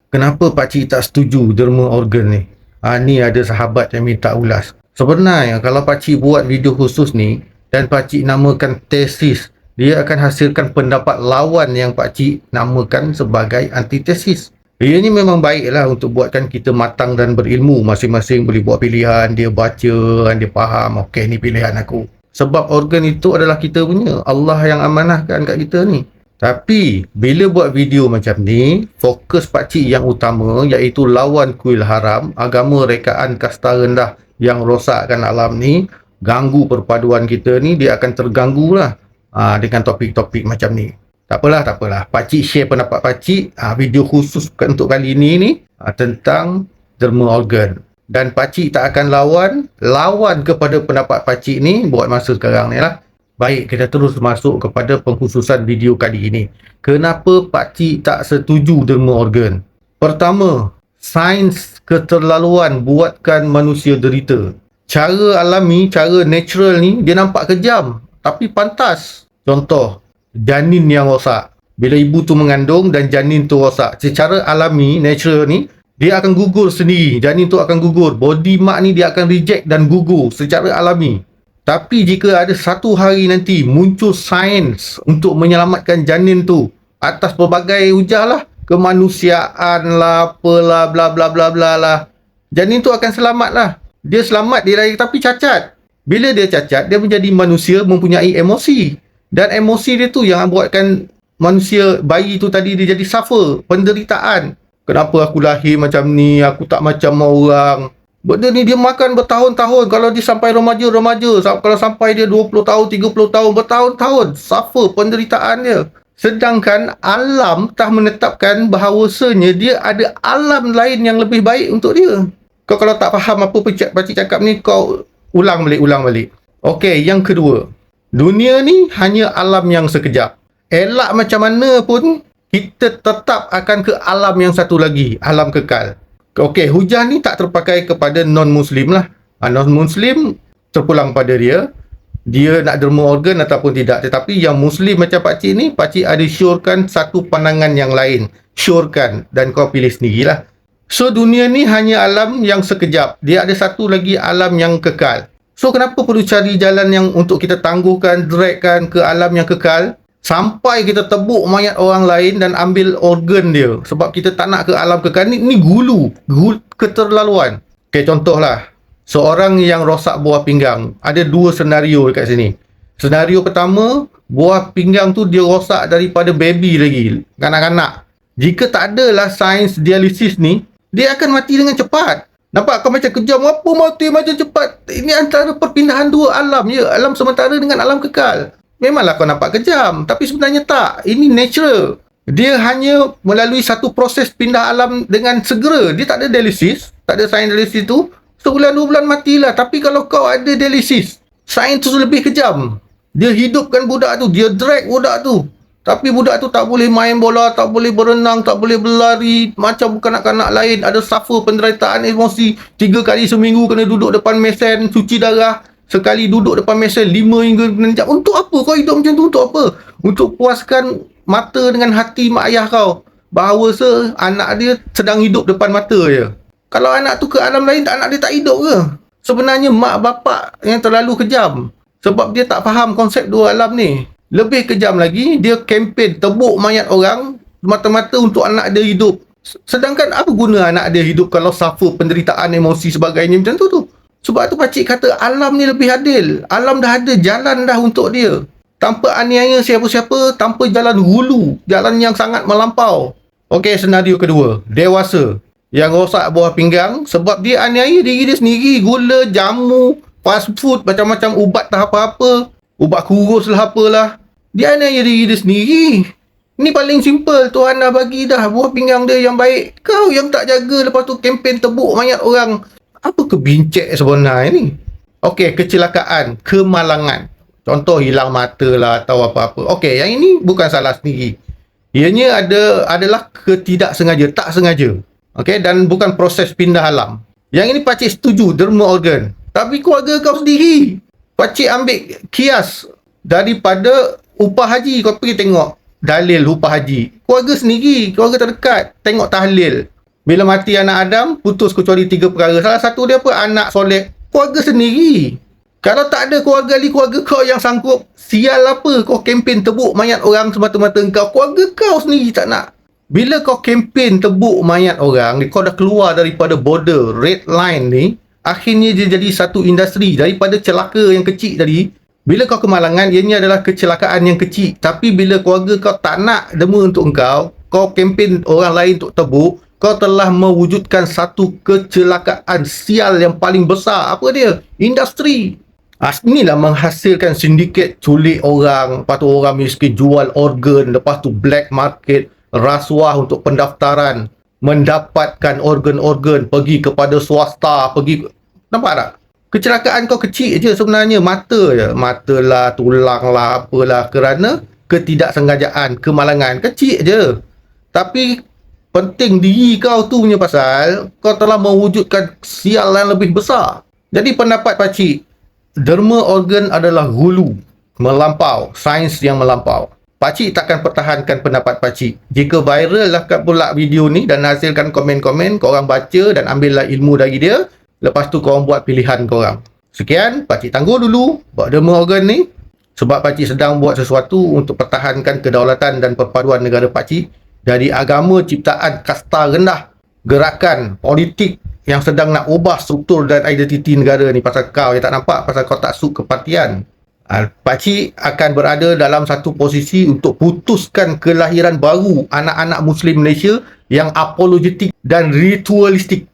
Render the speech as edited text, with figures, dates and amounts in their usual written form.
Kenapa pakcik tak setuju derma organ ni? Ni ada sahabat yang minta ulas. Sebenarnya kalau pakcik buat video khusus ni dan pakcik namakan tesis, dia akan hasilkan pendapat lawan yang pakcik namakan sebagai antitesis. Ia ni memang baiklah untuk buatkan kita matang dan berilmu. Masing-masing boleh buat pilihan, dia baca, dia faham, okey ni pilihan aku. Sebab organ itu adalah kita punya. Allah yang amanahkan kat kita ni. Tapi bila buat video macam ni, fokus pakcik yang utama iaitu lawan kuil haram, agama rekaan kasta rendah yang rosakkan alam ni, ganggu perpaduan kita ni, dia akan terganggu lah dengan topik-topik macam ni. Tak apalah. Pakcik share pendapat pakcik, video khusus untuk kali ni tentang derma organ. Dan pakcik tak akan lawan kepada pendapat pakcik ni buat masa sekarang ni lah. Baik, kita terus masuk kepada pengkhususan video kali ini. Kenapa pakcik tak setuju derma organ? Pertama, sains keterlaluan buatkan manusia derita. Cara alami, cara natural ni, dia nampak kejam tapi pantas. Contoh, janin yang rosak. Bila ibu tu mengandung dan janin tu rosak, secara alami, natural ni, dia akan gugur sendiri. Janin tu akan gugur. Body mak ni dia akan reject dan gugur secara alami. Tapi jika ada satu hari nanti muncul sains untuk menyelamatkan janin tu atas pelbagai hujah lah, kemanusiaan lah, apalah, bla bla bla bla lah, janin tu akan selamat lah. Dia selamat, dia lahir tapi cacat. Bila dia cacat, dia menjadi manusia mempunyai emosi. Dan emosi dia tu yang buatkan manusia, bayi tu tadi dia jadi suffer, penderitaan. Kenapa aku lahir macam ni, aku tak macam orang. Benda ni dia makan bertahun-tahun. Kalau dia sampai remaja, kalau sampai dia 20 tahun, 30 tahun, bertahun-tahun suffer penderitaan dia. Sedangkan alam telah menetapkan bahawasanya dia ada alam lain yang lebih baik untuk dia. Kau kalau tak faham apa pakcik cakap ni, kau ulang balik. Okey, yang kedua, dunia ni hanya alam yang sekejap. Elak macam mana pun, kita tetap akan ke alam yang satu lagi, alam kekal. Okey, hujah ni tak terpakai kepada non-Muslim lah. Non-Muslim terpulang pada dia nak derma organ ataupun tidak. Tetapi yang Muslim macam pakcik ni, pakcik ada syorkan satu pandangan yang lain. Syorkan dan kau pilih sendirilah. So, dunia ni hanya alam yang sekejap. Dia ada satu lagi alam yang kekal. So, kenapa perlu cari jalan yang untuk kita tangguhkan, dragkan ke alam yang kekal? Sampai kita tebuk mayat orang lain dan ambil organ dia. Sebab kita tak nak ke alam kekal ni gulu keterlaluan. Okay, contohlah. Seorang yang rosak buah pinggang. Ada dua senario dekat sini. Senario pertama, buah pinggang tu dia rosak daripada baby lagi. Kanak-kanak. Jika tak adalah sains dialisis ni, dia akan mati dengan cepat. Nampak kau macam kejam. Apa mati macam cepat? Ini antara perpindahan dua alam. Ya, alam sementara dengan alam kekal. Memanglah kau nampak kejam, tapi sebenarnya tak. Ini natural. Dia hanya melalui satu proses pindah alam dengan segera. Dia tak ada dialisis, tak ada sains dialisis tu. Sebulan 2 bulan matilah. Tapi kalau kau ada dialisis, sains tu lebih kejam. Dia hidupkan budak tu, dia drag budak tu. Tapi budak tu tak boleh main bola, tak boleh berenang, tak boleh berlari. Macam kanak-kanak lain, ada suffer penderitaan emosi. 3 kali seminggu kena duduk depan mesin, cuci darah. Sekali duduk depan mesin 5 hingga 6 jam. Untuk apa kau hidup macam tu? Untuk apa? Untuk puaskan mata dengan hati mak ayah kau. Bahawa anak dia sedang hidup depan mata je. Kalau anak tu ke alam lain, anak dia tak hidup ke? Sebenarnya mak bapak yang terlalu kejam. Sebab dia tak faham konsep dua alam ni. Lebih kejam lagi, dia kempen tebuk mayat orang mata-mata untuk anak dia hidup. Sedangkan apa guna anak dia hidup kalau suffer penderitaan emosi sebagainya macam tu? Sebab tu pakcik kata alam ni lebih adil. Alam dah ada jalan dah untuk dia. Tanpa aniaya siapa-siapa, tanpa jalan hulu, jalan yang sangat melampau. Okey, senario kedua, dewasa yang rosak buah pinggang sebab dia aniaya diri dia sendiri. Gula, jamu, fast food, macam-macam ubat tak apa-apa, ubat kurus lah apalah. Dia aniaya diri dia sendiri. Ni paling simple, Tuhan dah bagi dah buah pinggang dia yang baik. Kau yang tak jaga, lepas tu kempen tebuk mayat orang. Apa kebincik sebenarnya ni? Okey, kecelakaan, kemalangan. Contoh hilang mata lah atau apa-apa. Okey, yang ini bukan salah sendiri. Ianya adalah ketidaksengaja, tak sengaja. Okey, dan bukan proses pindah alam. Yang ini pakcik setuju, derma organ. Tapi keluarga kau sendiri. Pakcik ambil kias daripada upah haji. Kau pergi tengok dalil upah haji. Keluarga sendiri, keluarga terdekat, tengok tahlil. Bila mati anak Adam, putus kecuali 3 perkara. Salah satu dia apa? Anak soleh. Keluarga sendiri. Kalau tak ada keluarga kau yang sanggup, sial apa kau kempen tebuk mayat orang semata-mata kau. Keluarga kau sendiri tak nak. Bila kau kempen tebuk mayat orang, kau dah keluar daripada border, red line ni, akhirnya dia jadi satu industri. Daripada celaka yang kecil tadi, bila kau kemalangan, ianya adalah kecelakaan yang kecil. Tapi bila keluarga kau tak nak derma untuk kau kempen orang lain untuk tebuk, kau telah mewujudkan satu kecelakaan sial yang paling besar. Apa dia? Industri. Inilah menghasilkan sindiket culik orang, lepas tu orang miskin jual organ, lepas tu black market, rasuah untuk pendaftaran, mendapatkan organ-organ, pergi kepada swasta, nampak tak? Kecelakaan kau kecil je sebenarnya, mata je. Mata lah, tulang lah, apalah, kerana ketidaksengajaan, kemalangan, kecil je. Tapi penting diri kau tu punya pasal kau telah mewujudkan sial yang lebih besar. Jadi pendapat pakcik, derma organ adalah hulu, melampau, sains yang melampau. Pakcik takkan pertahankan pendapat pakcik. Jika viral lah pula video ni dan hasilkan komen-komen, korang baca dan ambillah ilmu dari dia. Lepas tu korang buat pilihan korang. Sekian, pakcik tangguh dulu buat derma organ ni. Sebab pakcik sedang buat sesuatu untuk pertahankan kedaulatan dan perpaduan negara pakcik dari agama ciptaan kasta rendah, gerakan politik yang sedang nak ubah struktur dan identiti negara ni pasal kau yang tak nampak, pasal kau tak suk kepartian. Pakcik akan berada dalam satu posisi untuk putuskan kelahiran baru anak-anak Muslim Malaysia yang apologetik dan ritualistik.